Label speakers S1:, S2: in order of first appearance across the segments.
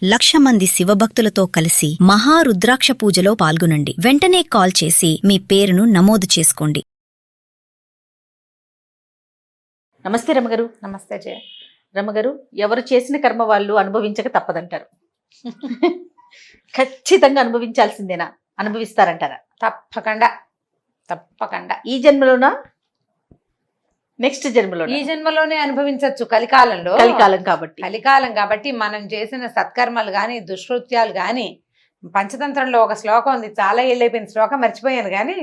S1: 1,00,000 మంది శివభక్తులతో కలిసి మహారుద్రాక్ష పూజలో పాల్గొనండి. వెంటనే కాల్ చేసి మీ పేరును నమోదు చేసుకోండి.
S2: నమస్తే రమగారు.
S3: నమస్తే జయ.
S2: రమగారు, ఎవరు చేసిన కర్మ వాళ్ళు అనుభవించక తప్పదంటారు. ఖచ్చితంగా అనుభవించాల్సిందేనా? అనుభవిస్తారంటారా?
S3: తప్పకుండా తప్పకుండా.
S2: ఈ జన్మలోనా, నెక్స్ట్ జన్మలో?
S3: ఈ జన్మలోనే అనుభవించవచ్చు. కలికాలంలో, కలికాలం కాబట్టి మనం చేసిన సత్కర్మలు కానీ దుష్కృత్యాలు కానీ, పంచతంత్రంలో ఒక శ్లోకం ఉంది, చాలా ఏళ్ళైపోయిన శ్లోకం, మర్చిపోయాను. కానీ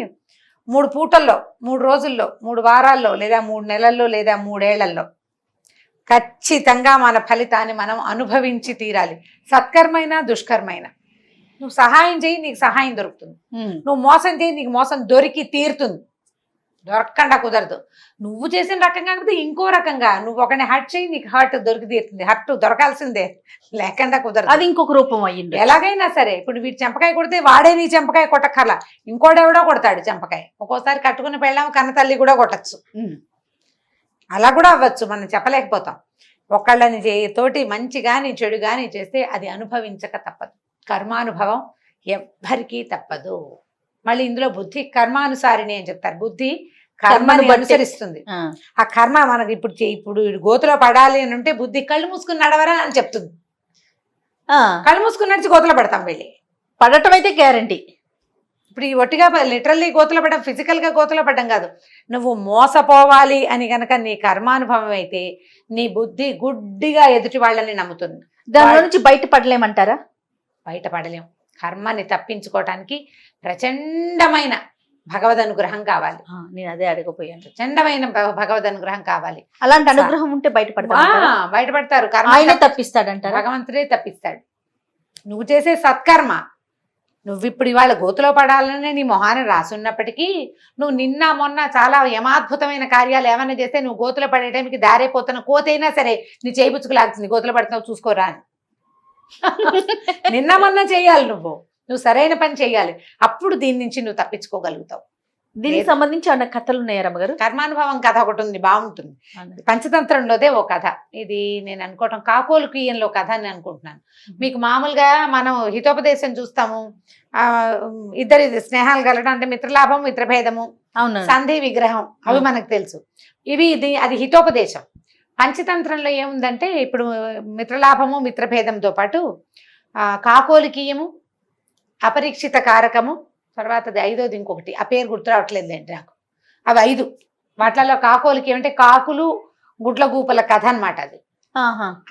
S3: 3 పూటల్లో, 3 రోజుల్లో, 3 వారాల్లో, లేదా 3 నెలల్లో, లేదా 3 ఏళ్లలో ఖచ్చితంగా మన ఫలితాన్ని మనం అనుభవించి తీరాలి. సత్కర్మైనా దుష్కర్మైనా. నువ్వు సహాయం చేయి, నీకు సహాయం దొరుకుతుంది. నువ్వు మోసం చేయి, నీకు మోసం దొరికి తీరుతుంది. దొరకకుండా కుదరదు. నువ్వు చేసిన రకం కాకపోతే ఇంకో రకంగా నువ్వు ఒకరిని హర్ట్ చేయి, నీకు హర్ట్ దొరికి తీరుతుంది. హర్ట్ దొరకాల్సిందే, లేకుండా కుదరదు.
S2: అది ఇంకొక రూపం అయ్యింది.
S3: ఎలాగైనా సరే, ఇప్పుడు వీడు చెంపకాయ కొడితే వాడే నీ చెంపకాయ కొట్టక్కర్లా, ఇంకోడెవడో కొడతాడు చెంపకాయ. ఒక్కోసారి కట్టుకుని పెళ్ళాం కన్న తల్లి కూడా కొట్టచ్చు. అలా కూడా అవ్వచ్చు, మనం చెప్పలేకపోతాం. ఒకళ్ళని తోటి మంచి కానీ చెడు కానీ చేస్తే అది అనుభవించక తప్పదు. కర్మానుభవం ఎవ్వరికీ తప్పదు. మళ్ళీ ఇందులో బుద్ధి కర్మానుసారిని అని చెప్తారు. బుద్ధి కర్మని అనుసరిస్తుంది. ఆ కర్మ మనకి ఇప్పుడు గోతులో పడాలి అని ఉంటే బుద్ధి కళ్ళు మూసుకుని నడవరా అని చెప్తుంది. కళ్ళు మూసుకుని నడిచి గోతులో పడతాం. వెళ్ళి
S2: పడటం అయితే గ్యారంటీ.
S3: ఇప్పుడు ఈ ఒట్టిగా లిటరల్లీ గోతులో పడడం, ఫిజికల్గా గోతులో పడడం కాదు. నువ్వు మోసపోవాలి అని కనుక నీ కర్మానుభవం అయితే నీ బుద్ధి గుడ్డిగా ఎదుటి వాళ్ళని నమ్ముతుంది.
S2: దాని నుంచి బయటపడలేమంటారా?
S3: బయటపడలేం. కర్మని తప్పించుకోవటానికి ప్రచండమైన భగవద్ అనుగ్రహం కావాలి.
S2: నేను అదే అడగపోయాను.
S3: ప్రచండమైన భగవద్ అనుగ్రహం కావాలి.
S2: అలాంటి అనుగ్రహం ఉంటే
S3: బయటపడతారు.
S2: ఆయన తప్పిస్తాడంటారు.
S3: భగవంతుడే తప్పిస్తాడు. నువ్వు చేసే సత్కర్మ, నువ్వు ఇప్పుడు ఇవాళ గోతులో పడాలనే నీ మొహాన్ని రాసున్నప్పటికీ, నువ్వు నిన్న మొన్న చాలా యమాద్భుతమైన కార్యాలు ఏమైనా చేస్తే నువ్వు గోతులో పడే టైంకి దారైపోతున్న కోతైనా సరే నీ చేయిపుచ్చుకు లాగుతుంది, గోతులో పడుతున్నావు చూసుకోరా అని. నిన్న మొన్న చేయాలి, నువ్వు సరైన పని చేయాలి. అప్పుడు దీని నుంచి నువ్వు తప్పించుకోగలుగుతావు.
S2: దీనికి సంబంధించి అన్న కథలు ఉన్నాయా రమ్మగారు?
S3: కర్మానుభవం కథ ఒకటి ఉంది, బాగుంటుంది. పంచతంత్రంలోదే ఓ కథ. ఇది నేను అనుకోవటం కాకోలు కీయంలో కథ అని అనుకుంటున్నాను. మీకు మామూలుగా మనం హితోపదేశం చూస్తాము, ఇద్దరి స్నేహాలు కలగడం అంటే మిత్రలాభం మిత్రభేదము, సంధి విగ్రహం, అవి మనకు తెలుసు. అది హితోపదేశం. పంచతంత్రంలో ఏముందంటే ఇప్పుడు మిత్రలాభము మిత్రభేదంతో పాటు కాకోలికీయము, అపరీక్షిత కారకము, తర్వాత అది 5వది ఇంకొకటి, ఆ పేరు గుర్తు రావట్లేదండి నాకు. అవి 5. వాటిలలో కాకోలికి ఏమంటే కాకులు గుడ్లగూపల కథ అనమాట. అది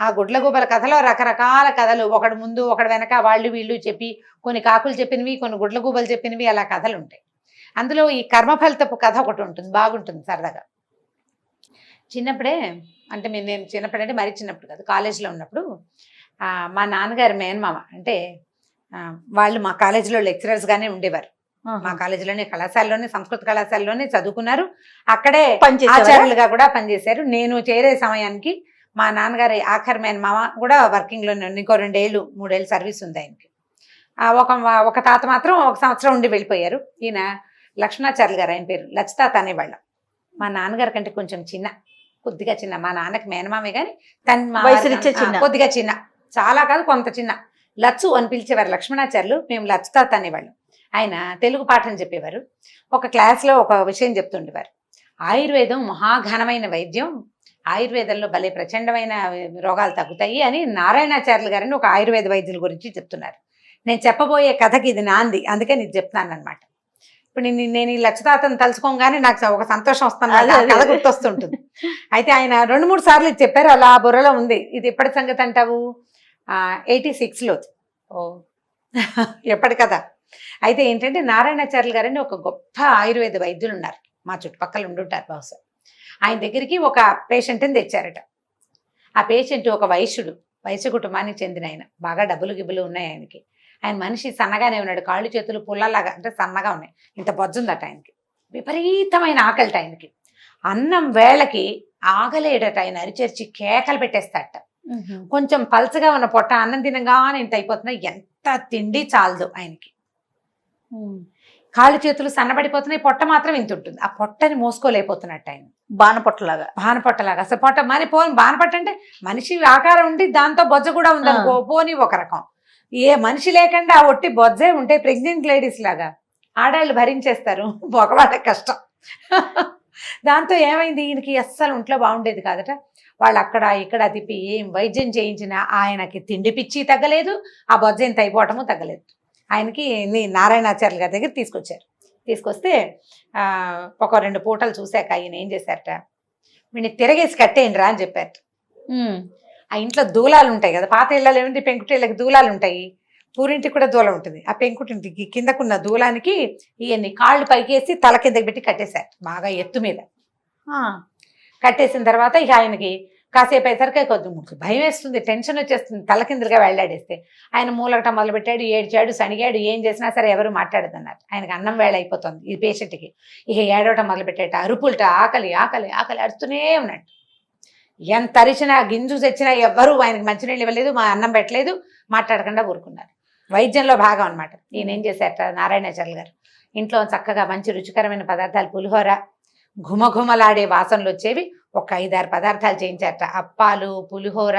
S3: ఆ గుడ్లగూపల కథలో రకరకాల కథలు, ఒకడు ముందు ఒకడు వెనక, వాళ్ళు వీళ్ళు చెప్పి, కొన్ని కాకులు చెప్పినవి, కొన్ని గుడ్లగూపలు చెప్పినవి, అలా కథలు ఉంటాయి. అందులో ఈ కర్మఫలితపు కథ ఒకటి ఉంటుంది, బాగుంటుంది సరదాగా. చిన్నప్పుడే అంటే నేను చిన్నప్పుడంటే మరీ చిన్నప్పుడు కాదు, కాలేజీలో ఉన్నప్పుడు మా నాన్నగారు మేనమామ అంటే వాళ్ళు మా కాలేజీలో లెక్చరర్స్గానే ఉండేవారు. మా కాలేజీలోనే, కళాశాలలోనే, సంస్కృత కళాశాలలోనే చదువుకున్నారు. అక్కడే ఆచార్యులుగా కూడా పనిచేశారు. నేను చేరే సమయానికి మా నాన్నగారి ఆఖరి మేనమామ కూడా వర్కింగ్లోనే, ఇంకో 2 ఏళ్ళు 3 ఏళ్ళు సర్వీస్ ఉంది ఆయనకి. ఒక తాత మాత్రం 1 సంవత్సరం ఉండి వెళ్ళిపోయారు. ఈయన లక్ష్మణాచార్యులు గారు, ఆయన పేరు లచ్చితాత అనేవాళ్ళం. మా నాన్నగారి కంటే కొంచెం చిన్న, కొద్దిగా చిన్న. మా నాన్నకి మేనమామే కానీ కొద్దిగా చిన్న, చాలా కాదు కొంత చిన్న. లచ్చు అని పిలిచేవారు లక్ష్మణాచార్యులు, మేము లచ్చితాత అనేవాళ్ళం. ఆయన తెలుగు పాఠం చెప్పేవారు. ఒక క్లాస్లో ఒక విషయం చెప్తుండేవారు. ఆయుర్వేదం మహాఘనమైన వైద్యం, ఆయుర్వేదంలో భలే ప్రచండమైన రోగాలు తగ్గుతాయి అని నారాయణాచార్యులు గారిని ఒక ఆయుర్వేద వైద్యుల గురించి చెప్తున్నారు. నేను చెప్పబోయే కథకి ఇది నాంది, అందుకే నీకు చెప్తున్నాను అనమాట. ఇప్పుడు నేను ఈ లచ్చితాతను తలుచుకోగానే నాకు ఒక సంతోషం వస్తుంది, కథ గుర్తొస్తుంటుంది. అయితే ఆయన 2-3 సార్లు ఇది చెప్పారు, అలా బుర్రలో ఉంది. ఇది ఎప్పటి సంగతి అంటావు? 86లో. ఎప్పటి కథ. అయితే ఏంటంటే నారాయణాచార్యులు గారని ఒక గొప్ప ఆయుర్వేద వైద్యులు ఉన్నారు, మా చుట్టుపక్కల ఉండుంటారు బహుశా. ఆయన దగ్గరికి ఒక పేషెంట్ని తెచ్చారట. ఆ పేషెంట్ ఒక వైశ్య కుటుంబానికి చెందిన ఆయన, బాగా డబ్బులు గిబ్బులు ఉన్నాయి ఆయనకి. ఆయన మనిషి సన్నగానే ఉన్నాడు, కాళ్ళు చేతులు పుల్లలాగా అంటే సన్నగా ఉన్నాయి, ఇంత బొజ్జుందట ఆయనకి. విపరీతమైన ఆకలిట ఆయనకి. అన్నం వేళకి ఆగలేడట ఆయన, అరిచేర్చి కేకలు పెట్టేస్తాడట. కొంచెం పల్చగా ఉన్న పొట్ట అన్నం తినగానే ఇంత అయిపోతున్నాయి, ఎంత తిండి చాలదు ఆయనకి. కాళ్ళు చేతులు సన్నబడిపోతున్నాయి, పొట్ట మాత్రం ఇంత ఉంటుంది. ఆ పొట్టని మోసుకోలేకపోతున్నట్టు ఆయన.
S2: బాణపొట్టలాగా.
S3: బానపట్టలాగా అసలు పొట్ట మరి పోని బానపట్ట అంటే మనిషి ఆకారం ఉండి దాంతో బొజ్జ కూడా ఉందనుకో పోని ఒక రకం. ఏ మనిషి లేకుండా ఆ ఒట్టి బొజ్జే ఉంటే ప్రెగ్నెంట్ లేడీస్ లాగా ఆడాళ్ళు భరించేస్తారు, మగవాళ్ళకి కష్టం. దాంతో ఏమైంది, ఈయనకి అస్సలు ఒంట్లో బాగుండేది కాదట. వాళ్ళు అక్కడ ఇక్కడ తిప్పి ఏం వైద్యం చేయించినా ఆయనకి తిండి పిచ్చి తగ్గలేదు, ఆ బొజ్జ ఎంత అయిపోవటము తగ్గలేదు. ఆయనకి నారాయణాచార్యుల గారి దగ్గర తీసుకొచ్చారు. తీసుకొస్తే ఒక 2 పూటలు చూశాక ఆయన ఏం చేశారట, వీడిని తిరగేసి కట్టేయండి రా అని చెప్పారట. ఆ ఇంట్లో దూలాలు ఉంటాయి కదా, పాత ఇళ్ళలో ఏమిటి పెంకుటిళ్ళకి దూలాలు ఉంటాయి, పూరింటికి కూడా దూలం ఉంటుంది. ఆ పెంకుటింటికి కిందకున్న దూలానికి ఈయన్ని కాళ్ళు పైకేసి తల కిందకి పెట్టి కట్టేశారు బాగా ఎత్తు మీద. కట్టేసిన తర్వాత ఇక ఆయనకి కాసేపు అయ్యేసరికి కొద్దిగా భయం వేస్తుంది, టెన్షన్ వచ్చేస్తుంది, తల కిందలుగా వెళ్ళాడేస్తే. ఆయన మూలగట మొదలుపెట్టాడు, ఏడ్చాడు, సణిగాడు, ఏం చేసినా సరే ఎవరు మాట్లాడదన్నారు. ఆయనకు అన్నం వేళ అయిపోతుంది ఈ పేషెంట్కి. ఇక ఏడవటం మొదలుపెట్టాడు, అరుపులట, ఆకలి ఆకలి ఆకలి అరుస్తూనే ఉన్నాడు. ఎంత అరిచినా గింజు తెచ్చినా ఎవ్వరూ ఆయనకి మంచినీళ్ళు ఇవ్వలేదు, మా అన్నం పెట్టలేదు, మాట్లాడకుండా ఊరుకున్నారు. వైద్యంలో భాగం అనమాట. ఈయన ఏం చేశారట నారాయణాచార్యులు గారు, ఇంట్లో చక్కగా మంచి రుచికరమైన పదార్థాలు, పులిహోర, ఘుమఘుమలాడే వాసనలు వచ్చేవి ఒక 5-6 పదార్థాలు చేయించారట. అప్పాలు, పులిహోర,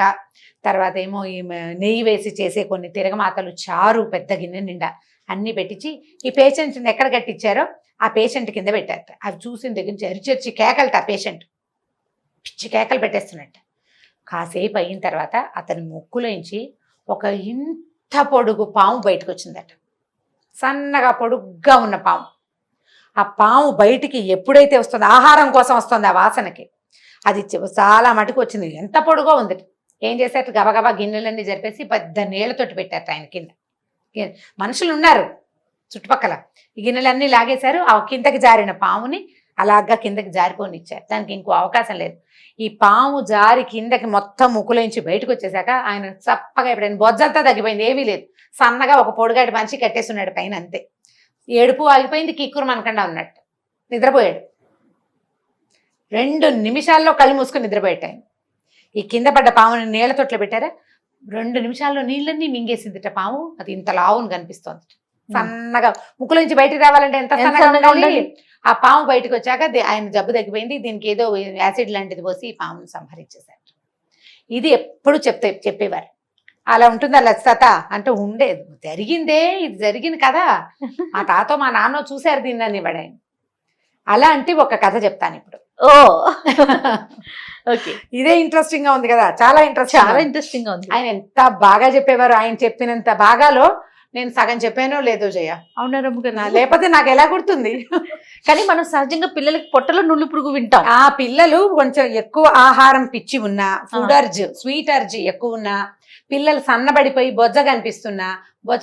S3: తర్వాత ఏమో ఈ నెయ్యి వేసి చేసే కొన్ని తిరగమాతలు, చారు పెద్ద గిన్నె నిండా అన్నీ పెట్టించి ఈ పేషెంట్ని ఎక్కడ కట్టించారో ఆ పేషెంట్ కింద పెట్టారట. అవి చూసిన దగ్గర నుంచి అరిచరిచి కేకలట, ఆ పేషెంట్ పిచ్చి కేకలు పెట్టేస్తున్నట్ట. కాసేపు అయిన తర్వాత అతని ముక్కులోంచి ఒక ఇంత పొడుగు పాము బయటకు వచ్చిందట, సన్నగా పొడుగ్గా ఉన్న పాము. ఆ పాము బయటికి ఎప్పుడైతే వస్తుందో, ఆహారం కోసం వస్తుంది ఆ వాసనకి, అది చాలా మటుకు వచ్చింది, ఎంత పొడుగో ఉంది. ఏం చేశారు, గబగబా గిన్నెలన్నీ జరిపేసి పెద్ద నీళ్లతోటి పెట్టారు ఆయన కింద. మనుషులు ఉన్నారు చుట్టుపక్కల, ఈ గిన్నెలన్నీ లాగేశారు. ఆ కిందకి జారిన పాముని అలాగా కిందకి జారిపోనిచ్చారు, దానికి ఇంకో అవకాశం లేదు. ఈ పాము జారి కిందకి మొత్తం ముక్కులోంచి బయటకు వచ్చేసాక ఆయన చప్పగా ఎప్పుడైనా బొజ్జంతా తగ్గిపోయింది, ఏమీ లేదు, సన్నగా ఒక పొడుగాటి మనిషి కట్టేస్తున్నాడు పైన, అంతే. ఏడుపు ఆగిపోయింది, కిక్కురు మనకుండా ఉన్నట్టు నిద్రపోయాడు. 2 నిమిషాల్లో కళ్ళు మూసుకొని నిద్రపోయాడు ఆయన. ఈ కింద పడ్డ పాముని నీళ్ల తొట్లో పెట్టారా, 2 నిమిషాల్లో నీళ్ళన్నీ మింగేసిందిట పాము. అది ఇంత లావును కనిపిస్తోంది, సన్నగా. ముక్కులోంచి బయటికి రావాలంటే ఎంత సన్నగా ఉండాలి. ఆ పాము బయటకు వచ్చాక ఆయన జబ్బు తగ్గిపోయింది, దీనికి ఏదో యాసిడ్ లాంటిది పోసి ఈ పామును సంహరించేశారు. ఇది ఎప్పుడు చెప్పేవారు. అలా ఉంటుందా లలిత అంటే ఉండేది, జరిగిందే, ఇది జరిగింది కదా, మా తాతో మా నాన్న చూశారు దీన్ని వాడు ఆయన. అలాంటి ఒక కథ చెప్తాను ఇప్పుడు.
S2: ఓ ఓకే,
S3: ఇదే ఇంట్రెస్టింగ్ గా ఉంది కదా, చాలా ఇంట్రెస్టింగ్ గా ఉంది. ఆయన ఎంత బాగా చెప్పేవారు, ఆయన చెప్పినంత బాగాలో నేను సగం చెప్పానో లేదో జయ.
S2: అవునా రమ్ముగా,
S3: లేకపోతే నాకు ఎలా గుర్తుంది.
S2: కానీ మనం సహజంగా పిల్లలకి పొట్టలో నుళ్ళు పురుగు వింటాం.
S3: ఆ పిల్లలు కొంచెం ఎక్కువ ఆహారం పిచ్చి ఉన్నా, ఫుడ్ అర్జ్, స్వీట్ అర్జ్ ఎక్కువ ఉన్నా, పిల్లలు సన్నబడిపోయి బొజ్జ కనిపిస్తున్నా,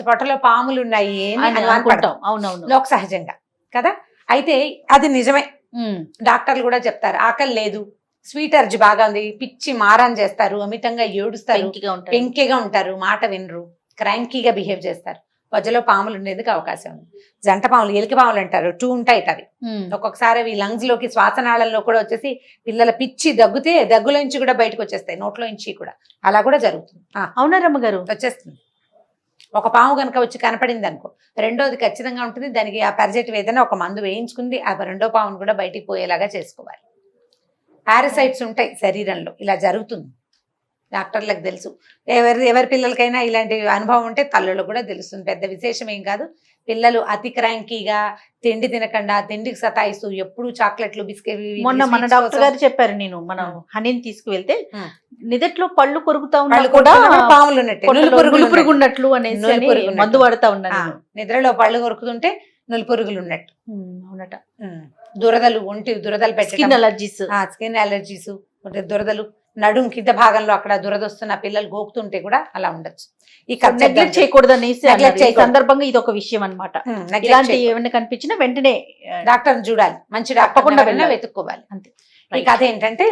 S3: పొట్టలో పాములు ఉన్నాయి అని అనుకుంటాం.
S2: అవునవును,
S3: లోక సహజంగా కదా. అయితే అది నిజమే, డాక్టర్లు కూడా చెప్తారు. ఆకలి లేదు, స్వీట్ అర్జ్ బాగా ఉంది, పిచ్చి మారాన్ చేస్తారు, అమితంగా ఏడుస్తారు, పెంకిగా ఉంటారు, మాట వినరు, క్రాంకీగా బిహేవ్ చేస్తారు, మధ్యలో పాములు ఉండేందుకు అవకాశం ఉంది. జంట పాములు, ఎలిక పాములు అంటారు, 2 ఉంటాయి అవి. ఒక్కొక్కసారి అవి లంగ్స్ లోకి, శ్వాసనాళంలో కూడా వచ్చేసి పిల్లల పిచ్చి దగ్గితే దగ్గులోంచి కూడా బయటకు వచ్చేస్తాయి, నోట్లోంచి కూడా. అలా కూడా జరుగుతుంది.
S2: అవునా రమ్మగారు,
S3: వచ్చేస్తుంది. ఒక పాము కనుక వచ్చి కనపడింది అనుకో, రెండోది ఖచ్చితంగా ఉంటుంది, దానికి ఆ పారాసైటివ్ ఏదైనా ఒక మందు వేయించుకుంది, ఆ రెండో పామును కూడా బయటికి పోయేలాగా చేసుకోవాలి. పారాసైట్స్ ఉంటాయి శరీరంలో, ఇలా జరుగుతుంది. డాక్టర్లకు తెలుసు, ఎవరి పిల్లలకైనా ఇలాంటి అనుభవం ఉంటే తల్లులకు కూడా తెలుస్తుంది, పెద్ద విశేషం ఏం కాదు. పిల్లలు అతి క్రాంకీగా తిండి తినకుండా, తిండికి సతాయిస్తూ ఎప్పుడు చాక్లెట్లు, బిస్కెట్.
S2: మొన్న మన డాక్టర్ గారు చెప్పారు, నేను మనం హనీని తీసుకువెళ్తే నిదట్లో పళ్ళు కొరుకుతా
S3: ఉన్నట్లు, పాములు ఉన్నట్టు
S2: అనేసి మందు వాడుతా ఉన్నాను.
S3: నిద్రలో పళ్ళు కొరుకుతుంటే నులిపురుగులు ఉన్నట్టు.
S2: అవునట.
S3: దురదలు, ఒంటి దురదలు పెట్టి, స్కిన్ అలర్జీస్, దురదలు, నడుం కింద భాగంలో అక్కడ దురదొస్తున్న పిల్లలు గోకుతుంటే కూడా అలా ఉండొచ్చు.
S2: నెగ్లెక్ట్ చేయకూడదు అనేసి సందర్భంగా ఇది ఒక విషయం అనమాట. ఇలాంటి ఏమైనా కనిపించినా వెంటనే
S3: డాక్టర్ని చూడాలి, మంచి డాక్టర్ వెతుక్కోవాలి, అంతే. ఈ కథ ఏంటంటే,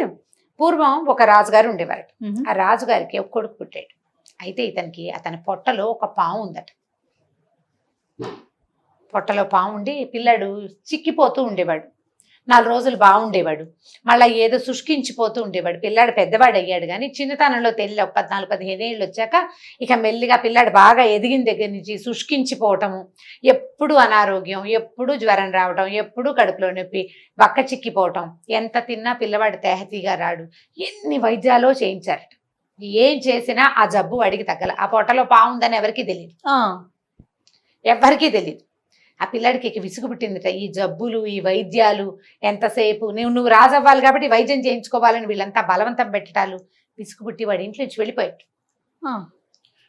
S3: పూర్వం ఒక రాజుగారు ఉండేవారు. ఆ రాజుగారికి ఒక కొడుకు పుట్టాడు. అయితే ఇతనికి అతని పొట్టలో ఒక పాము ఉందట. పొట్టలో పాము ఉండి పిల్లాడు చిక్కిపోతూ ఉండేవాడు. 4 రోజులు బాగుండేవాడు, మళ్ళీ ఏదో శుష్కించిపోతూ ఉండేవాడు. పిల్లాడు పెద్దవాడు అయ్యాడు కానీ చిన్నతనంలో తెలియ 14-15 ఏళ్ళు వచ్చాక ఇక మెల్లిగా పిల్లాడు బాగా ఎదిగిన దగ్గర నుంచి శుష్కించిపోవటము, ఎప్పుడు అనారోగ్యం, ఎప్పుడు జ్వరం రావటం, ఎప్పుడు కడుపులో నొప్పి, బక్క చిక్కిపోవటం, ఎంత తిన్నా పిల్లవాడు తేహతీగా రాడు. ఎన్ని వైద్యాలో చేయించారట. ఏం చేసినా ఆ జబ్బు వాడికి తగ్గల. ఆ పొట్టలో పావుందని ఎవరికీ తెలియదు, ఎవరికీ తెలియదు. ఆ పిల్లాడికి ఇక విసుగు పుట్టిందిట. ఈ జబ్బులు, ఈ వైద్యాలు ఎంతసేపు, నువ్వు రాజవ్వాలి కాబట్టి వైద్యం చేయించుకోవాలని వీళ్ళంతా బలవంతం పెట్టడాలు. విసుగు పుట్టి వాడి ఇంట్లో నుంచి వెళ్ళిపోయాడు.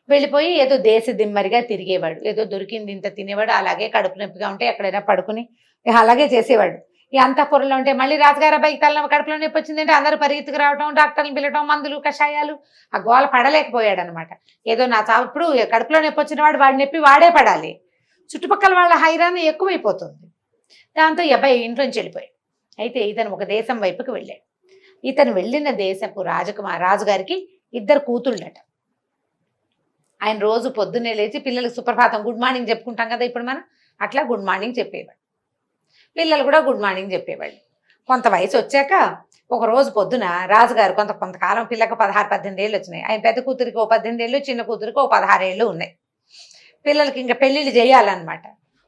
S3: వెళ్ళిపోయి ఏదో దేశ దిమ్మరిగా తిరిగేవాడు. ఏదో దొరికింది ఇంత తినేవాడు. అలాగే కడుపు నొప్పిగా ఉంటే ఎక్కడైనా పడుకుని అలాగే చేసేవాడు. ఈ అంతఃపురంలో ఉంటే మళ్ళీ రాజుగారు అబ్బాయికి తల కడుపులో నొప్పి వచ్చిందంటే అందరూ పరిగెత్తుకు రావటం, డాక్టర్ని పిలవటం, మందులు కషాయాలు. ఆ గోల పడలేకపోయాడు అనమాట. ఏదో నా చావు, ఇప్పుడు కడుపులో నొప్పి వచ్చిన వాడి నొప్పి వాడే పడాలి, చుట్టుపక్కల వాళ్ళ హైరాణ ఎక్కువైపోతుంది. దాంతో ఈ అబ్బాయి ఇంట్లోంచి వెళ్ళిపోయాడు. అయితే ఇతను ఒక దేశం వైపుకి వెళ్ళాడు. ఇతను వెళ్ళిన దేశపు రాజుగారికి 2 కూతుళ్ళట. ఆయన రోజు పొద్దున్నే లేచి పిల్లలకు సుప్రభాతం గుడ్ మార్నింగ్ చెప్పుకుంటాం కదా ఇప్పుడు మనం, అట్లా గుడ్ మార్నింగ్ చెప్పేవాడు. పిల్లలు కూడా గుడ్ మార్నింగ్ చెప్పేవాళ్ళు. కొంత వయసు వచ్చాక ఒక రోజు పొద్దున రాజుగారు కొంతకాలం పిల్లకి 16-18 ఏళ్ళు వచ్చినాయి. ఆయన పెద్ద కూతురికి 18 ఏళ్ళు, చిన్న కూతురికి 16 ఏళ్ళు ఉన్నాయి. పిల్లలకి ఇంకా పెళ్ళిళ్ళు చేయాలన్నమాట.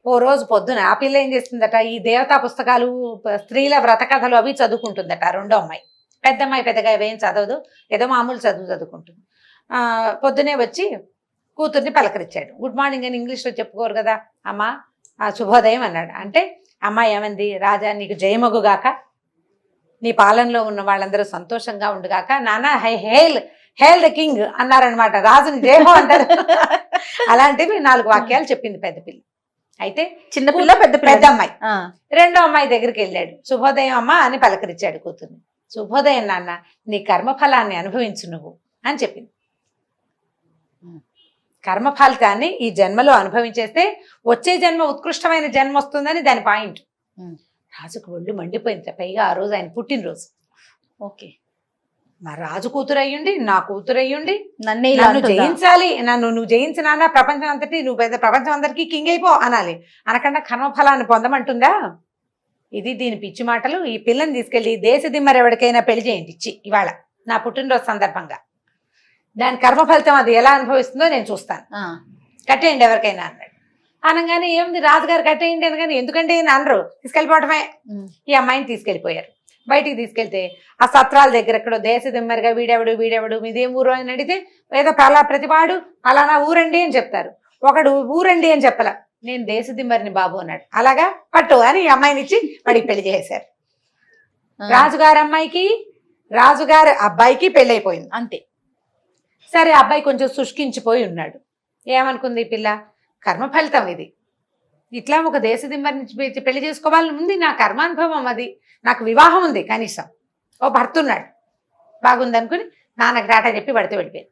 S3: ఓ రోజు పొద్దున ఆ పిల్ల ఏం చేస్తుందట, ఈ దేవతా పుస్తకాలు, స్త్రీల వ్రత కథలు అవి చదువుకుంటుందట. రెండో అమ్మాయి, పెద్ద అమ్మాయి పెద్దగా ఏం చదవదు, ఏదో మామూలు చదువుకుంటుంది. పొద్దునే వచ్చి కూతుర్ని పలకరించాడు. గుడ్ మార్నింగ్ అని ఇంగ్లీష్లో చెప్పుకోరు కదా, అమ్మ శుభోదయం అన్నాడు. అంటే అమ్మాయి ఏమంది, రాజా నీకు జయమగుగాక, నీ పాలనలో ఉన్న వాళ్ళందరూ సంతోషంగా ఉండుగాక, నాన్న హేల్ ద కింగ్ అన్నారనమాట. రాజుని జయహో అంటారు. అలాంటివి 4 వాక్యాలు చెప్పింది పెద్ద పిల్ల. అయితే
S2: చిన్నపిల్ల
S3: పెద్ద అమ్మాయి రెండో అమ్మాయి దగ్గరికి వెళ్ళాడు. శుభోదయం అమ్మ అని పలకరించాడు కూతుర్ని. శుభోదయం నాన్న, నీ కర్మఫలాన్ని అనుభవించు నువ్వు అని చెప్పింది. కర్మఫలితాన్ని ఈ జన్మలో అనుభవించేస్తే వచ్చే జన్మ ఉత్కృష్టమైన జన్మ వస్తుందని దాని పాయింట్. రాజుకు ఒళ్ళు మండిపోయింది. పైగా ఆ రోజు ఆయన పుట్టినరోజు.
S2: ఓకే,
S3: మా రాజు కూతురు అయ్యుండి, నా కూతురు అయ్యుండి
S2: నన్ను
S3: జయించాలి, నువ్వు జయించినా ప్రపంచం అంతటి, నువ్వు పెద్ద ప్రపంచం అందరికీ కింగ్ అయిపో అనాలి. అనకుండా కర్మఫలాన్ని పొందమంటుందా? ఇది దీని పిచ్చి మాటలు. ఈ పిల్లని తీసుకెళ్ళి దేశ దిమ్మరు ఎవరికైనా పెళ్లి చేయండి ఇచ్చి ఇవాళ నా పుట్టినరోజు సందర్భంగా. దాని కర్మఫలితం అది ఎలా అనుభవిస్తుందో నేను చూస్తాను, కట్టేయండి ఎవరికైనా అన్నాడు. అనగానే ఏముంది, రాజుగారు కట్టేయండి అనగానే ఎందుకంటే అనరు, తీసుకెళ్ళిపోవటమే. ఈ అమ్మాయిని తీసుకెళ్ళిపోయారు. బయటికి తీసుకెళ్తే ఆ సత్రాల దగ్గర ఎక్కడో దేశ దిమ్మరిగా వీడెవడు మీదేం ఊరు అని అడిగితే ఏదో ప్రతివాడు అలానా ఊరండి అని చెప్తారు. ఒకడు ఊరండి అని చెప్పాల, నేను దేశ దిమ్మరిని బాబు అన్నాడు. అలాగా పట్టు అని ఈ అమ్మాయిని ఇచ్చి వాడికి పెళ్లి చేశారు. రాజుగారి అమ్మాయికి రాజుగారి అబ్బాయికి పెళ్ళైపోయింది అంతే. సరే, అబ్బాయి కొంచెం శుష్కించిపోయి ఉన్నాడు. ఏమనుకుంది ఈ పిల్ల, కర్మ ఫలితం ఇది, ఇట్లా ఒక దేశ దిమ్మరిని పెళ్లి చేసుకోవాలని ఉంది, నా కర్మానుభవం అది, నాకు వివాహం ఉంది, కనీసం ఓ భర్త ఉన్నాడు, బాగుంది అనుకుని నాన్నకి టాటా చెప్పి పడితే వెళ్ళిపోయింది.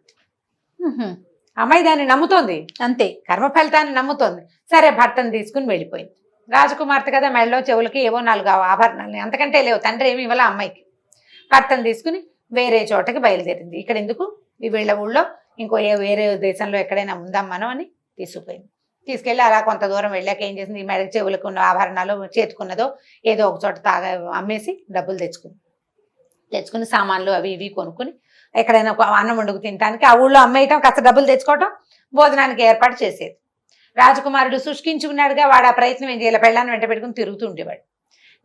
S3: అమ్మాయి దాన్ని నమ్ముతోంది అంతే, కర్మ ఫలితాన్ని నమ్ముతోంది. సరే, భర్తను తీసుకుని వెళ్ళిపోయింది. రాజకుమార్తె కదా, మెడలో చెవులకి ఏవో 4 ఆభరణాలు, అంతకంటే లేవు, తండ్రి ఏమి ఇవ్వాల అమ్మాయికి. భర్తను తీసుకుని వేరే చోటకి బయలుదేరింది. ఇక్కడ ఎందుకు, వీళ్ళ ఊళ్ళో ఇంకో వేరే దేశంలో ఎక్కడైనా ఉందాం మనం అని తీసుకుపోయింది. తీసుకెళ్ళి అలా కొంత దూరం వెళ్ళాక ఏం చేసింది, ఈ మెడ చెవులకు ఉన్న ఆభరణాలు చేతుకున్నదో ఏదో ఒక చోట అమ్మేసి డబ్బులు తెచ్చుకుని సామాన్లు అవి ఇవి కొనుక్కుని ఎక్కడైనా అన్నం వండుకు తినడానికి ఆ ఊళ్ళో అమ్మేయటం, కాస్త డబ్బులు తెచ్చుకోవటం, భోజనానికి ఏర్పాటు చేసేది. రాజకుమారుడు శుష్కించి ఉన్నాడుగా, వాడు ఆ ప్రయత్నం ఏం చేయాలి, పెళ్ళాన్ని వెంట పెట్టుకుని తిరుగుతూ ఉండేవాడు.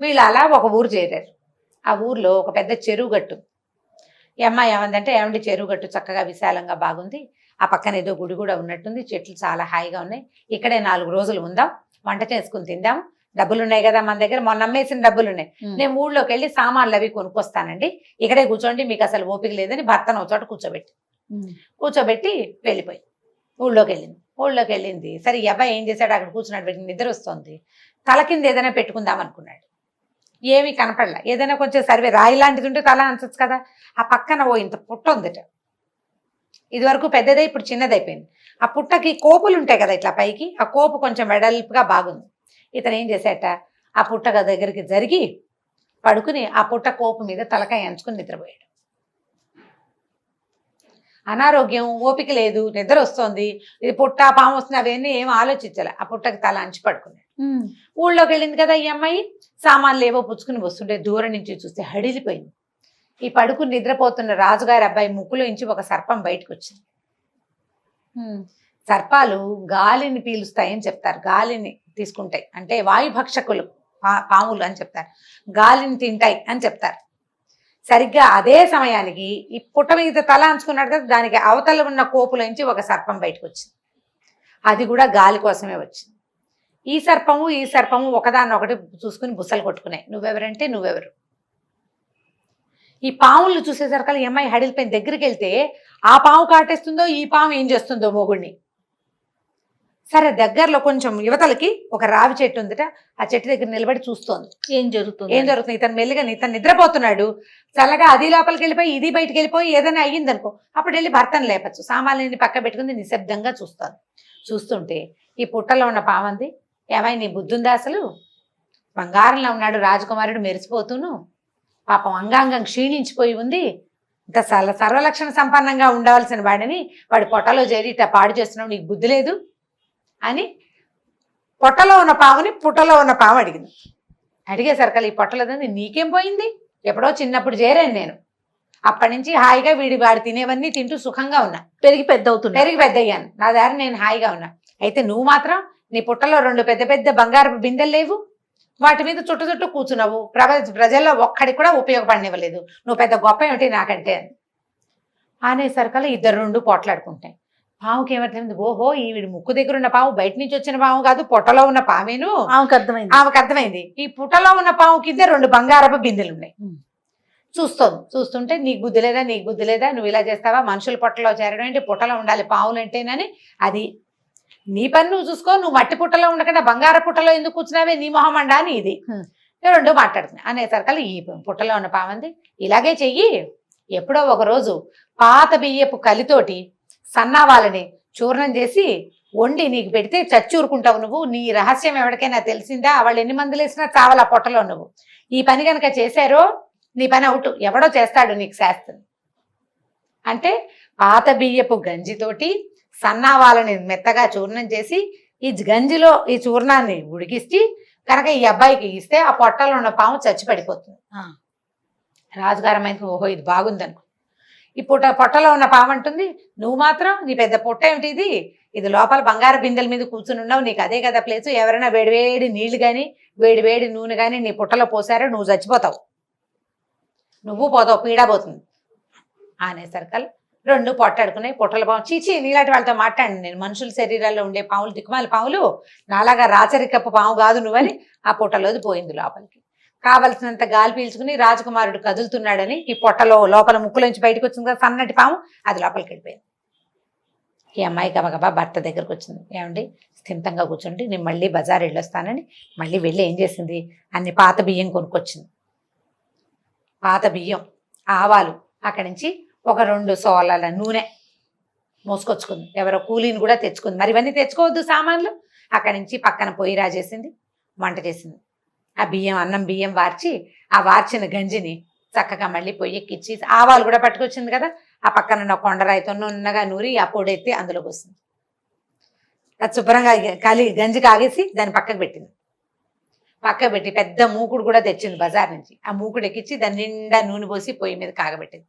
S3: వీళ్ళు అలా ఒక ఊరు చేరారు. ఆ ఊర్లో ఒక పెద్ద చెరువు గట్టు. ఈ అమ్మాయి ఏమందంటే, ఏమంటే చెరువు గట్టు చక్కగా విశాలంగా బాగుంది, ఆ పక్కన ఏదో గుడి కూడా ఉన్నట్టుంది, చెట్లు చాలా హాయిగా ఉన్నాయి, ఇక్కడే 4 రోజులు ఉందాం, వంట చేసుకుని తిందాం, డబ్బులు ఉన్నాయి కదా మన దగ్గర, మొన్న అమ్మేసిన డబ్బులు ఉన్నాయి, నేను ఊళ్ళోకి వెళ్ళి సామాన్లు అవి కొనుక్కొస్తానండి, ఇక్కడే కూర్చోండి, మీకు అసలు ఓపిక లేదని భర్తను ఒక చోట కూర్చోబెట్టి వెళ్ళిపోయి ఊళ్ళోకి వెళ్ళింది. సరే, ఈ అబ్బాయి ఏం చేశాడు, అక్కడ కూర్చున్నాడు, వీటికి నిద్ర వస్తుంది, తల కింద ఏదైనా పెట్టుకుందాం అనుకున్నాడు. ఏమీ కనపడలా. ఏదైనా కొంచెం సర్వే రాయి లాంటిది ఉంటే తల అనొచ్చు కదా. ఆ పక్కన ఓ ఇంత పుట్ట ఉందట. ఇది వరకు పెద్దదే, ఇప్పుడు చిన్నదైపోయింది. ఆ పుట్టకి కోపులు ఉంటాయి కదా ఇట్లా పైకి, ఆ కోపు కొంచెం వెడల్పుగా బాగుంది. ఇతను ఏం చేశాట, ఆ పుట్ట దగ్గరికి జరిగి పడుకుని ఆ పుట్ట కోపు మీద తలకాయ ఎంచుకుని నిద్రపోయాడు. అనారోగ్యం, ఓపిక లేదు, నిద్ర వస్తోంది, ఇది పుట్ట పాము వస్తుంది అవన్నీ ఏం ఆలోచించాలి. ఆ పుట్టకి తల అంచి పడుకున్నాడు. ఊళ్ళోకి వెళ్ళింది కదా ఈ అమ్మాయి, సామాన్లు ఏవో పుచ్చుకుని వస్తుంటే దూరం నుంచి చూస్తే హడిలిపోయింది. ఈ పడుకుని నిద్రపోతున్న రాజుగారి అబ్బాయి ముక్కులో నుంచి ఒక సర్పం బయటకు వచ్చింది. సర్పాలు గాలిని పీలుస్తాయని చెప్తారు, గాలిని తీసుకుంటాయి, అంటే వాయుభక్షకులు పాములు అని చెప్తారు, గాలిని తింటాయి అని చెప్తారు. సరిగ్గా అదే సమయానికి ఈ పుట్ట మీద తల అంచుకున్నాడు కదా, దానికి అవతల ఉన్న కోపులోంచి ఒక సర్పం బయటకు వచ్చింది. అది కూడా గాలి కోసమే వచ్చింది. ఈ సర్పము ఒకదాన్నొకటి చూసుకుని బుసలు కొట్టుకున్నాయి. నువ్వెవరంటే నువ్వెవరు. ఈ పాములు చూసేసరికి ఈ అమ్మాయి హడిలిపోయిన దగ్గరికి వెళ్తే ఆ పాము కాటేస్తుందో ఈ పాము ఏం చేస్తుందో మొగుడిని. సరే దగ్గరలో కొంచెం యువతలకి ఒక రావి చెట్టు ఉందట, ఆ చెట్టు దగ్గర నిలబడి చూస్తోంది ఏం జరుగుతుంది. ఇతను మెల్లిగా ఇతను నిద్రపోతున్నాడు, చల్లగా అది లోపలికి వెళ్ళిపోయి ఇది బయటికి వెళ్ళిపోయి ఏదైనా అయ్యిందనుకో అప్పుడు వెళ్ళి భర్తను లేపచ్చు. సామాన్యుని పక్క పెట్టుకుని నిశ్శబ్దంగా చూస్తాను. చూస్తుంటే ఈ పుట్టలో ఉన్న పామంది, ఏమై నీ బుద్ధుందా అసలు, బంగారంలో ఉన్నాడు రాజకుమారుడు మెరిసిపోతూను, పాపం అంగాంగం క్షీణించిపోయి ఉంది, ఇంత సర్వలక్షణ సంపన్నంగా ఉండవలసిన వాడిని వాడి పొట్టలో చేరి ఇట్లా పాడు చేస్తున్నావు, నీకు బుద్ధి లేదు అని పొట్టలో ఉన్న పాముని పుట్టలో ఉన్న పాము అడిగింది. అడిగేసరికి ఈ పొట్టలేదండి నీకేం పోయింది, ఎప్పుడో చిన్నప్పుడు చేరాను నేను, అప్పటి నుంచి హాయిగా వాడు తినేవన్నీ తింటూ సుఖంగా ఉన్నా, పెరిగి పెద్ద అయ్యాను, నా దారి నేను హాయిగా ఉన్నా. అయితే నువ్వు మాత్రం నీ పుట్టలో 2 పెద్ద పెద్ద బంగారపు బిందెలు లేవు, వాటి మీద చుట్టూ కూర్చున్నావు, ప్రజల్లో ఒక్కడికి కూడా ఉపయోగపడనివ్వలేదు, నువ్వు పెద్ద గొప్ప ఏమిటి నాకంటే అని అనేసరికల్లా 2 పోట్లాడుకుంటాయి. పావుకి ఏమర్థమైంది, ఓహో ఈవిడి ముక్కు దగ్గర ఉన్న పాము బయట నుంచి వచ్చిన పాము కాదు, పొట్టలో ఉన్న పామేను. ఆమెకు అర్థమైంది ఈ పుట్టలో ఉన్న పాము కింద 2 బంగారపు బిందెలు ఉన్నాయి. చూస్తుంటే నీకు బుద్ధి లేదా, నువ్వు ఇలా చేస్తావా, మనుషుల పొట్టలో చేరడం ఏంటి, పుట్టలో ఉండాలి పావులు అంటేనని, అది నీ పని నువ్వు చూసుకో, నువ్వు మట్టి పుట్టలో ఉండకుండా బంగార పుట్టలో ఎందుకు కూర్చున్నావే, నీ మొహం అండా అని ఇది 2 మాట్లాడుతున్నాయి. అనేసరికి ఈ పుట్టలో ఉన్న పామంది, ఇలాగే చెయ్యి, ఎప్పుడో ఒక రోజు పాత బియ్యపు కలితోటి సన్నావాలని చూర్ణం చేసి వండి నీకు పెడితే చచ్చూరుకుంటావు నువ్వు, నీ రహస్యం ఎవరికైనా తెలిసిందా, వాళ్ళు ఎన్ని మందులు వేసినా చావాలా పొట్టలో నువ్వు, ఈ పని కనుక చేశారో నీ పని అవుట్, ఎవడో చేస్తాడు నీకు శాస్త్రం అంటే పాత బియ్యపు గంజితోటి సన్నావాలని మెత్తగా చూర్ణం చేసి ఈ గంజిలో ఈ చూర్ణాన్ని ఉడికిస్తే కనుక ఈ అబ్బాయికి ఇస్తే ఆ పొట్టలో ఉన్న పాము చచ్చి పడిపోతుంది. రాజుగారమైంది, ఓహో ఇది బాగుందనుకో. ఈ పొట్టలో ఉన్న పాము అంటుంది, నువ్వు మాత్రం నీ పెద్ద పొట్ట ఏమిటి ఇది లోపల బంగారు బిందెల మీద కూర్చుని ఉన్నావు, నీకు అదే కదా ప్లేసు, ఎవరైనా వేడివేడి నీళ్లు కానీ వేడివేడి నూనె కానీ నీ పుట్టలో పోసారో నువ్వు చచ్చిపోతావు, నువ్వు పోతావు, పీడా పోతుంది అనేసరికల్ 2 పొట్టాడుకున్నాయి. పుట్టల పాము, చీచి నీలాంటి వాళ్ళతో మాట్లాడి నేను, మనుషుల శరీరాల్లో ఉండే పాములు దిక్కుమాలి పాములు, నాలాగా రాచరికప్పు పాము కాదు నువ్వని ఆ పుట్టలోది పోయింది లోపలికి. కావలసినంత గాలి పీల్చుకుని రాజకుమారుడు కదులుతున్నాడని ఈ పొట్టలో లోపల ముక్కులోంచి బయటకు వచ్చింది కదా సన్నటి పాము, అది లోపలికి వెళ్ళిపోయింది. ఈ అమ్మాయి గబగబా భర్త దగ్గరకు వచ్చింది, ఏమండి స్థిమితంగా కూర్చుంటే నేను మళ్ళీ బజార్ వెళ్ళొస్తానని మళ్ళీ వెళ్ళి ఏం చేసింది, అన్ని పాత బియ్యం కొనుక్కొచ్చింది, పాత బియ్యం, ఆవాలు, అక్కడి నుంచి ఒక 2 సోలాల నూనె మోసుకొచ్చుకుంది, ఎవరో కూలీని కూడా తెచ్చుకుంది, మరి ఇవన్నీ తెచ్చుకోవద్దు సామాన్లు. అక్కడి నుంచి పక్కన పొయ్యి రాజేసింది, వంట చేసింది. ఆ అన్నం బియ్యం వార్చి ఆ వార్చిన గంజిని చక్కగా మళ్ళీ పొయ్యి ఎక్కించి ఆవాలు కూడా పట్టుకొచ్చింది కదా, ఆ పక్కన ఉన్న కొండరాయితో నున్నగా నూరి ఆ పొడెత్తి అందులోకి వస్తుంది. అది శుభ్రంగా గంజి కాగేసి దాన్ని పక్కకు పెట్టింది. పక్కకు పెట్టి పెద్ద మూకుడు కూడా తెచ్చింది బజార్ నుంచి, ఆ మూకుడు ఎక్కించి దాని నిండా నూనె పోసి పొయ్యి మీద కాగబెట్టింది.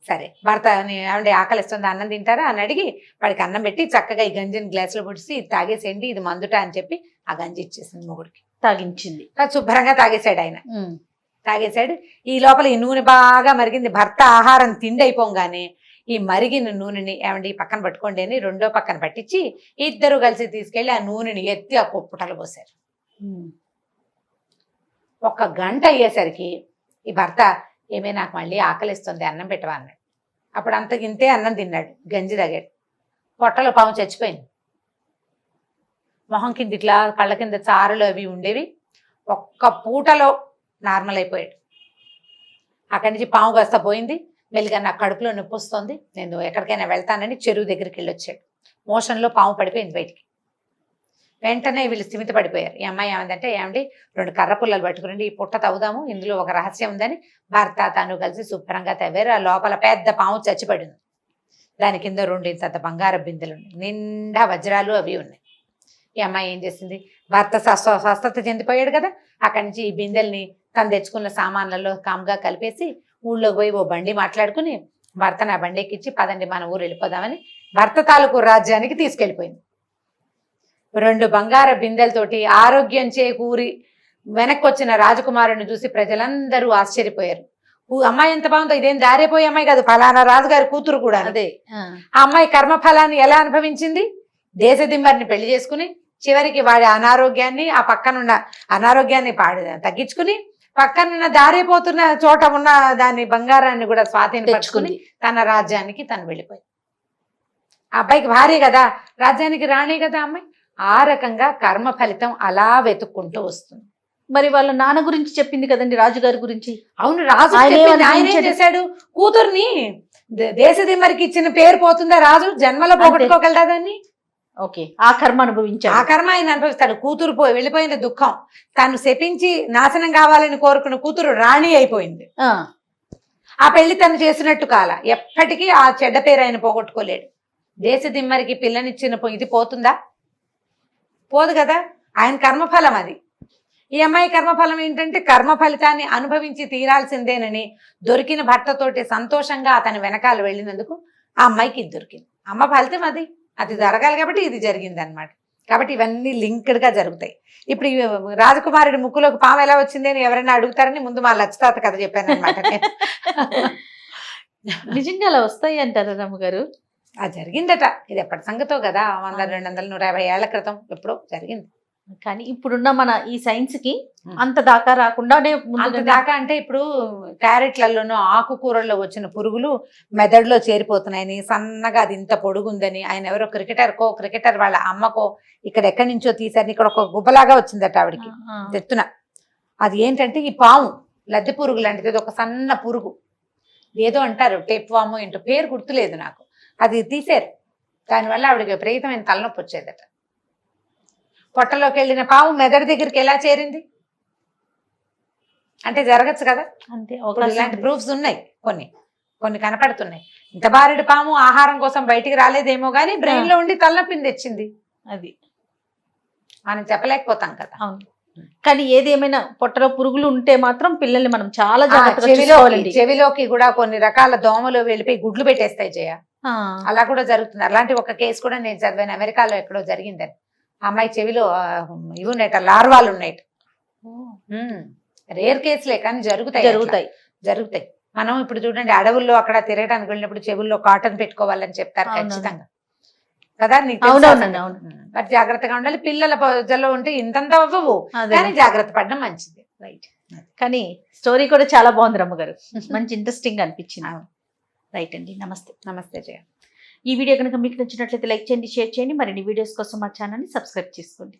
S3: సరే భర్త ఏమంటే ఆకలిస్తుంది అన్నం తింటారా అని అడిగి వాడికి అన్నం పెట్టి చక్కగా ఈ గంజిని గ్లాసులో పొడిచి తాగేసేయండి ఇది మందుట అని చెప్పి ఆ గంజి ఇచ్చేసింది మొగుడికి, తాగించింది. శుభ్రంగా తాగేశాడు ఆయన, తాగేశాడు. ఈ లోపల ఈ నూనె బాగా మరిగింది. భర్త ఆహారం తిండి అయిపోగానే ఈ మరిగిన నూనెని ఏమండి పక్కన పట్టుకోండి అని 2వ పక్కన పట్టించి 2 కలిసి తీసుకెళ్లి ఆ నూనెని ఎత్తి ఆ పుట్టలో పోసారు. 1 గంట అయ్యేసరికి ఈ భర్త ఏమే నాకు మళ్ళీ ఆకలిస్తుంది అన్నం పెట్టవా అన్నాడు. అప్పుడు అంతకింతే అన్నం తిన్నాడు, గంజి తాగాడు. పొట్టలో పాము చచ్చిపోయింది. మొహం కింద ఇట్లా కళ్ళ కింద చారులు అవి ఉండేవి. 1 పూటలో నార్మల్ అయిపోయాడు. అక్కడి నుంచి పాము కాస్త పోయింది. మెల్లిగా నాకు కడుపులో నొప్పి వస్తుంది, నేను ఎక్కడికైనా వెళ్తానని చెరువు దగ్గరికి వెళ్ళొచ్చాడు. మోషన్లో పాము పడిపోయింది బయటికి. వెంటనే వీళ్ళు స్థిమిత పడిపోయారు. ఈ అమ్మాయి ఏమందంటే, ఏమండి 2 కర్ర పుల్లలు పట్టుకురండి, ఈ పుట్ట తవ్వుదాము, ఇందులో ఒక రహస్యం ఉందని భర్త తను కలిసి శుభ్రంగా తవ్వారు. ఆ లోపల పెద్ద పాము చచ్చిపడింది. దాని కింద 2 ఇంత బంగారు బిందెలు ఉన్నాయి, నిండా వజ్రాలు అవి ఉన్నాయి. ఈ అమ్మాయి ఏం చేసింది, భర్త స్వస్థత చెందిపోయాడు కదా, అక్కడి నుంచి ఈ బిందెల్ని తను తెచ్చుకున్న సామాన్లలో కామ్గా కలిపేసి ఊళ్ళోకి పోయి ఓ బండి మాట్లాడుకుని భర్తను ఆ బండి ఎక్కించి పదండి మన ఊరు వెళ్ళిపోదామని భర్త తాలూకు రాజ్యానికి తీసుకెళ్ళిపోయింది. 2 బంగార బిందెలతోటి ఆరోగ్యం చేకూరి వెనక్కి వచ్చిన రాజకుమారుని చూసి ప్రజలందరూ ఆశ్చర్యపోయారు. అమ్మాయి ఎంత బాగుందో, ఇదేం దారిపోయే అమ్మాయి కాదు, ఫలానా రాజుగారి కూతురు కూడా.
S2: అదే
S3: ఆ అమ్మాయి కర్మఫలాన్ని ఎలా అనుభవించింది, దేశదిమ్మరిని పెళ్లి చేసుకుని చివరికి వాడి అనారోగ్యాన్ని, ఆ పక్కనున్న అనారోగ్యాన్ని తగ్గించుకుని పక్కనున్న దారిపోతున్న చోట ఉన్న దాని బంగారాన్ని కూడా స్వాధీనపరుచుకుని తన రాజ్యానికి తను వెళ్ళిపోయింది. ఆ అబ్బాయికి భార్య కదా, రాజ్యానికి రాణి కదా అమ్మాయి. ఆ రకంగా కర్మ ఫలితం అలా వెతుక్కుంటూ వస్తుంది.
S2: మరి వాళ్ళ నాన్న గురించి చెప్పింది కదండి, రాజుగారి గురించి.
S3: అవును, రాజు ఆయన ఏం చేశాడు, కూతుర్ని దేశదిమ్మరికి ఇచ్చిన పేరు పోతుందా, రాజు జన్మలో పోగొట్టుకోగలదా దాన్ని?
S2: ఓకే, ఆ కర్మ అనుభవించాడు.
S3: ఆ కర్మ ఆయన అనుభవిస్తాడు. కూతురు వెళ్ళిపోయిన దుఃఖం, తను శపించి నాశనం కావాలని కోరుకున్న కూతురు రాణి అయిపోయింది. ఆ పెళ్లి తను చేసినట్టు కాల, ఎప్పటికీ ఆ చెడ్డ పేరు ఆయన పోగొట్టుకోలేడు. దేశదిమ్మరికి పిల్లనిచ్చిన ఇది పోతుందా, పోదు కదా. ఆయన కర్మఫలం అది. ఈ అమ్మాయి కర్మఫలం ఏంటంటే, కర్మ ఫలితాన్ని అనుభవించి తీరాల్సిందేనని దొరికిన భర్తతోటి సంతోషంగా అతని వెనకాల వెళ్ళినందుకు ఆ అమ్మాయికి ఇది దొరికింది. అమ్మ ఫలితం అది, అది జరగాలి కాబట్టి ఇది జరిగింది అనమాట. కాబట్టి ఇవన్నీ లింక్డ్గా జరుగుతాయి. ఇప్పుడు రాజకుమారుడి ముక్కులోకి పాము ఎలా వచ్చింది అని ఎవరైనా అడుగుతారని ముందు మా లచ్చతాత కథ చెప్పాను అనమాట.
S2: నిజంగా అలా వస్తాయి అంటారా రమ్మగారు?
S3: అది జరిగిందట. ఇది ఎప్పటి సంగతో కదా, 100, 200, 150 ఏళ్ల క్రితం ఎప్పుడో జరిగింది.
S2: కానీ ఇప్పుడున్న మన ఈ సైన్స్ కి అంత దాకా రాకుండానే,
S3: అంత దాకా అంటే ఇప్పుడు క్యారెట్లలోనూ ఆకుకూరల్లో వచ్చిన పురుగులు మెదడులో చేరిపోతున్నాయని, సన్నగా అది ఇంత పొడుగుందని, ఆయన ఎవరో క్రికెటర్ వాళ్ళ అమ్మకో ఇక్కడ ఎక్కడి నుంచో తీసారని ఇక్కడ ఒక గుబ్బలాగా వచ్చిందట ఆవిడికి తెత్తున. అది ఏంటంటే ఈ పాము, లద్దె పురుగు లాంటిది, ఒక సన్న పురుగు ఏదో అంటారు, టేప్ వాము ఏంటో పేరు గుర్తులేదు నాకు. అది తీసారు, దానివల్ల ఆవిడకి విపరీతమైన తలనొప్పి వచ్చేదట. పొట్టలోకి వెళ్ళిన పాము మెదడు దగ్గరికి ఎలా చేరింది అంటే జరగచ్చు కదా.
S2: అంతే,
S3: ఇలాంటి ప్రూఫ్స్ ఉన్నాయి, కొన్ని కనపడుతున్నాయి. ఇంత బారెడు పాము ఆహారం కోసం బయటికి రాలేదేమో కానీ బ్రెయిన్ లో ఉండి తలనొప్పిని తెచ్చింది.
S2: అది
S3: మనం చెప్పలేకపోతాం కదా.
S2: అవును, కానీ ఏదేమైనా పొట్టలో పురుగులు ఉంటే మాత్రం పిల్లల్ని మనం చాలా జాగ్రత్తగా
S3: చెవిలోకి కూడా కొన్ని రకాల దోమలు వెళ్ళిపోయి గుడ్లు పెట్టేస్తాయి జయ. అలా కూడా జరుగుతుంది. అలాంటి ఒక కేసు కూడా నేను చదివాను, అమెరికాలో ఎక్కడో జరిగిందని. అమ్మాయి చెవిలో ఇవి ఉన్నాయట, లార్వాలు ఉన్నాయట. రేర్ కేసులే కానీ జరుగుతాయి. మనం ఇప్పుడు చూడండి, అడవుల్లో అక్కడ తిరగడానికి వెళ్ళినప్పుడు చెవుల్లో కాటన్ పెట్టుకోవాలని చెప్తారు ఖచ్చితంగా కదా. మరి జాగ్రత్తగా ఉండాలి. పిల్లల పొజల్లో ఉంటే ఇంతంత అవ్వవు, కానీ జాగ్రత్త పడడం మంచిది. రైట్.
S2: కానీ స్టోరీ కూడా చాలా బాగుంది రమ్మగారు, మంచి ఇంట్రెస్టింగ్ అనిపించింది. రైట్ అండి, నమస్తే జయ. ఈ వీడియో కనుక మీకు నచ్చినట్లయితే లైక్ చేయండి, షేర్ చేయండి. మరిన్ని వీడియోస్ కోసం మా ఛానల్ని సబ్స్క్రైబ్ చేసుకోండి.